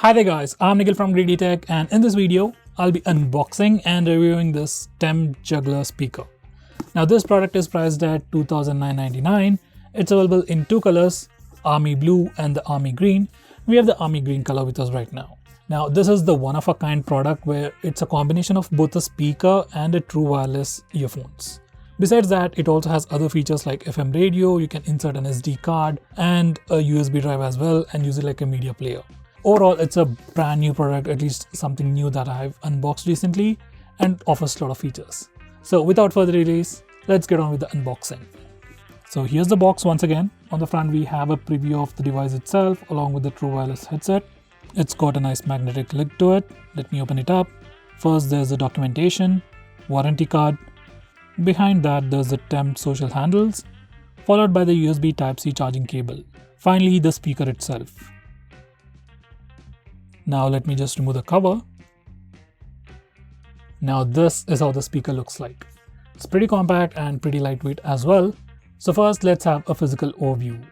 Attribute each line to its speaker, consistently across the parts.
Speaker 1: Hi there guys, I'm Nikhil from GreedyTech, and in this video, I'll be unboxing and reviewing this Tempt Juggler speaker. Now this product is priced at $2,999. It's available in two colors, Army Blue and the Army Green. We have the Army Green color with us right now. Now this is the one-of-a-kind product where it's a combination of both a speaker and a true wireless earphones. Besides that, it also has other features like FM radio, you can insert an SD card and a USB drive as well and use it like a media player. Overall, it's a brand new product, at least something new that I've unboxed recently, and offers a lot of features. So without further delays, let's get on with the unboxing. So here's the box once again. On the front, we have a preview of the device itself along with the true wireless headset. It's got a nice magnetic lid to it. Let me open it up. First, there's the documentation, warranty card. Behind that, there's the Tempt social handles, followed by the USB Type-C charging cable. Finally, the speaker itself. Now let me just remove the cover. Now this is how the speaker looks like. It's pretty compact and pretty lightweight as well. So first let's have a physical overview.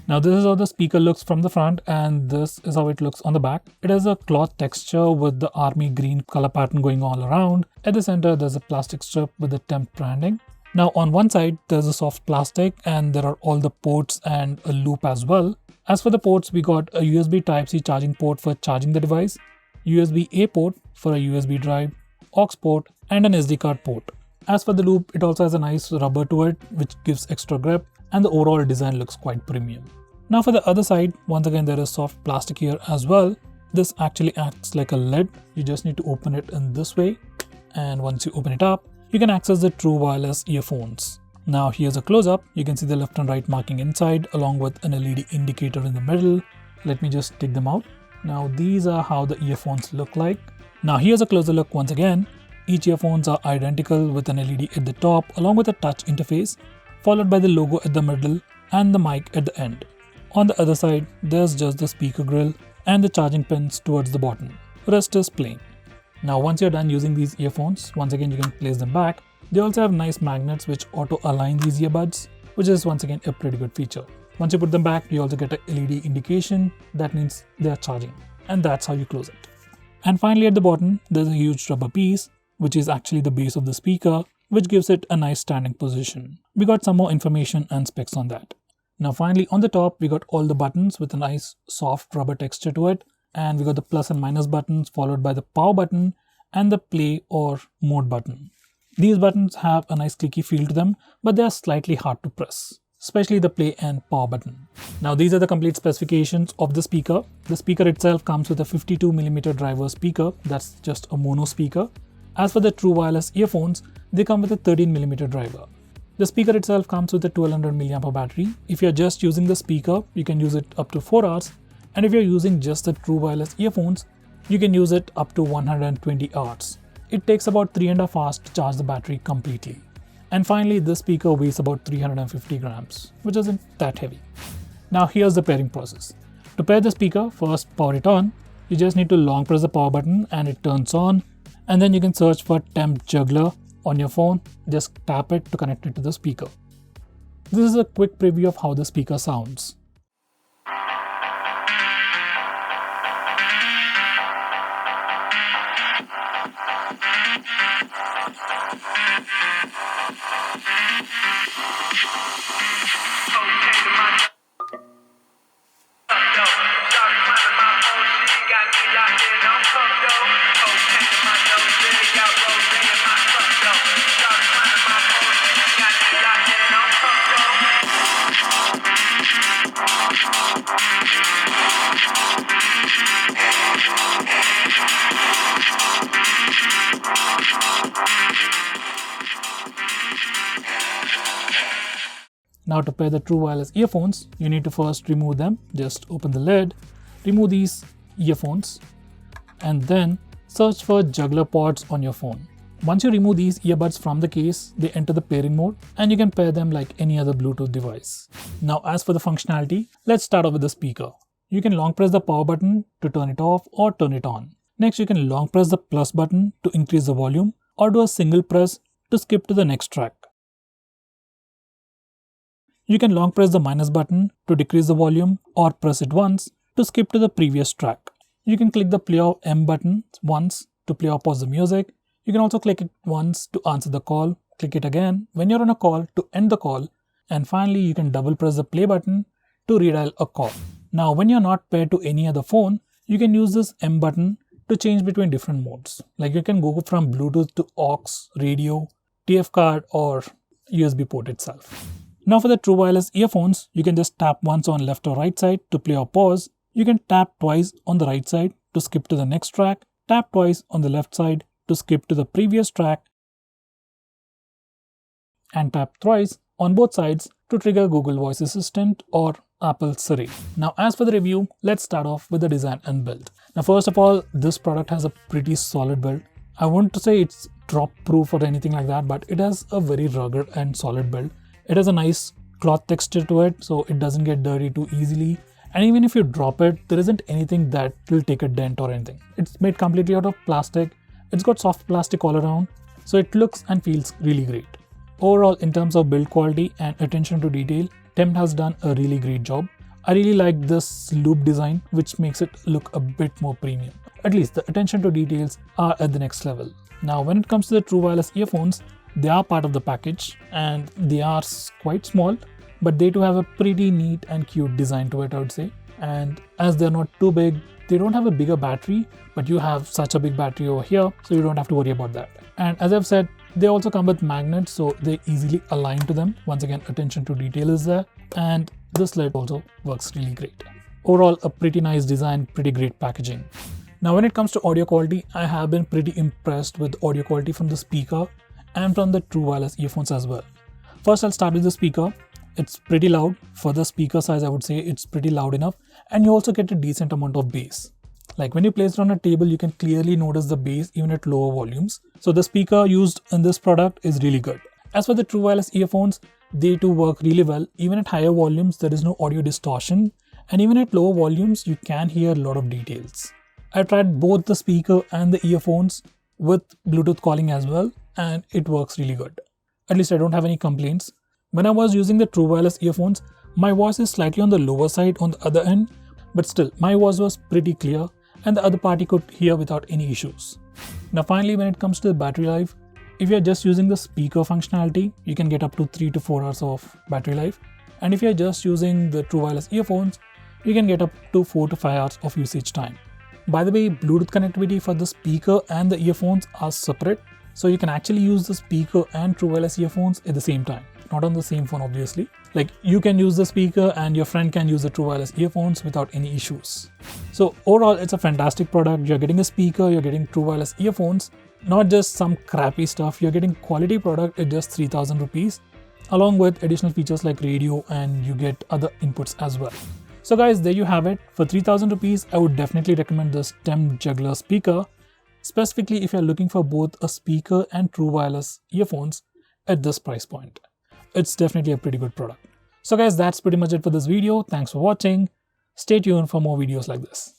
Speaker 1: Now this is how the speaker looks from the front and this is how it looks on the back. It has a cloth texture with the Army Green color pattern going all around. At the center there's a plastic strip with the Tempt branding. Now on one side there's a soft plastic and there are all the ports and a loop as well. As for the ports, we got a USB Type-C charging port for charging the device, USB-A port for a USB drive, aux port, and an SD card port. As for the loop, it also has a nice rubber to it, which gives extra grip, and the overall design looks quite premium. Now for the other side, once again there is soft plastic here as well. This actually acts like a lid. You just need to open it in this way, and once you open it up, you can access the true wireless earphones. Now here's a close-up. You can see the left and right marking inside along with an LED indicator in the middle. Let me just take them out. Now these are how the earphones look like. Now here's a closer look once again. Each earphones are identical with an LED at the top along with a touch interface, followed by the logo at the middle and the mic at the end. On the other side, there's just the speaker grill and the charging pins towards the bottom. Rest is plain. Now once you're done using these earphones, once again you can place them back. They also have nice magnets which auto-align these earbuds, which is once again a pretty good feature. Once you put them back, you also get a LED indication. That means they are charging, and that's how you close it. And finally at the bottom, there's a huge rubber piece, which is actually the base of the speaker, which gives it a nice standing position. We got some more information and specs on that. Now finally on the top, we got all the buttons with a nice soft rubber texture to it, and we got the plus and minus buttons followed by the power button and the play or mode button. These buttons have a nice clicky feel to them, but they are slightly hard to press, especially the play and power button. Now these are the complete specifications of the speaker. The speaker itself comes with a 52mm driver speaker, that's just a mono speaker. As for the true wireless earphones, they come with a 13mm driver. The speaker itself comes with a 1200 mAh battery. If you're just using the speaker, you can use it up to 4 hours. And if you're using just the true wireless earphones, you can use it up to 120 hours. It takes about 3.5 hours to charge the battery completely. And finally, this speaker weighs about 350 grams, which isn't that heavy. Now here's the pairing process. To pair the speaker, first power it on. You just need to long press the power button and it turns on. And then you can search for Tempt Juggler on your phone. Just tap it to connect it to the speaker. This is a quick preview of how the speaker sounds. Now to pair the true wireless earphones, you need to first remove them. Just open the lid, remove these earphones, and then search for Juggler pods on your phone. Once you remove these earbuds from the case, they enter the pairing mode and you can pair them like any other Bluetooth device. Now as for the functionality, let's start off with the speaker. You can long press the power button to turn it off or turn it on. Next, you can long press the plus button to increase the volume or do a single press to skip to the next track. You can long press the minus button to decrease the volume or press it once to skip to the previous track. You can click the play or M button once to play or pause the music. You can also click it once to answer the call, click it again when you're on a call to end the call, and finally you can double press the play button to redial a call. Now when you're not paired to any other phone, you can use this M button to change between different modes. Like you can go from Bluetooth to aux, radio, TF card or USB port itself. Now for the true wireless earphones, you can just tap once on left or right side to play or pause. You can tap twice on the right side to skip to the next track, tap twice on the left side to skip to the previous track, and tap thrice on both sides to trigger Google Voice Assistant or Apple Siri. Now as for the review, let's start off with the design and build. Now first of all, this product has a pretty solid build. I won't say it's drop proof or anything like that, but it has a very rugged and solid build. It has a nice cloth texture to it, so it doesn't get dirty too easily. And even if you drop it, there isn't anything that will take a dent or anything. It's made completely out of plastic. It's got soft plastic all around, so it looks and feels really great. Overall, in terms of build quality and attention to detail, Tempt has done a really great job. I really like this loop design, which makes it look a bit more premium. At least the attention to details are at the next level. Now when it comes to the true wireless earphones, they are part of the package and they are quite small, but they do have a pretty neat and cute design to it, I would say. And as they're not too big, they don't have a bigger battery, but you have such a big battery over here, so you don't have to worry about that. And as I've said, they also come with magnets, so they easily align to them. Once again, attention to detail is there, and this lid also works really great. Overall, a pretty nice design, pretty great packaging. Now when it comes to audio quality, I have been pretty impressed with audio quality from the speaker and from the true wireless earphones as well. First, I'll start with the speaker. It's pretty loud. For the speaker size, I would say it's pretty loud enough, and you also get a decent amount of bass. Like when you place it on a table, you can clearly notice the bass even at lower volumes. So the speaker used in this product is really good. As for the true wireless earphones, they too work really well. Even at higher volumes, there is no audio distortion, and even at lower volumes, you can hear a lot of details. I tried both the speaker and the earphones with Bluetooth calling as well, and it works really good. At least I don't have any complaints. When I was using the true wireless earphones, my voice is slightly on the lower side on the other end, but still my voice was pretty clear and the other party could hear without any issues. Now finally, when it comes to the battery life, if you're just using the speaker functionality, you can get up to 3 to 4 hours of battery life. And if you're just using the true wireless earphones, you can get up to 4 to 5 hours of usage time. By the way, Bluetooth connectivity for the speaker and the earphones are separate, so you can actually use the speaker and true wireless earphones at the same time. Not on the same phone, obviously. Like you can use the speaker and your friend can use the true wireless earphones without any issues. So overall, it's a fantastic product. You're getting a speaker, you're getting true wireless earphones, not just some crappy stuff. You're getting quality product at just 3,000 rupees, along with additional features like radio, and you get other inputs as well. So guys, there you have it. For 3,000 rupees, I would definitely recommend this Tempt Juggler speaker, specifically if you're looking for both a speaker and true wireless earphones at this price point. It's definitely a pretty good product. So guys, that's pretty much it for this video. Thanks for watching. Stay tuned for more videos like this.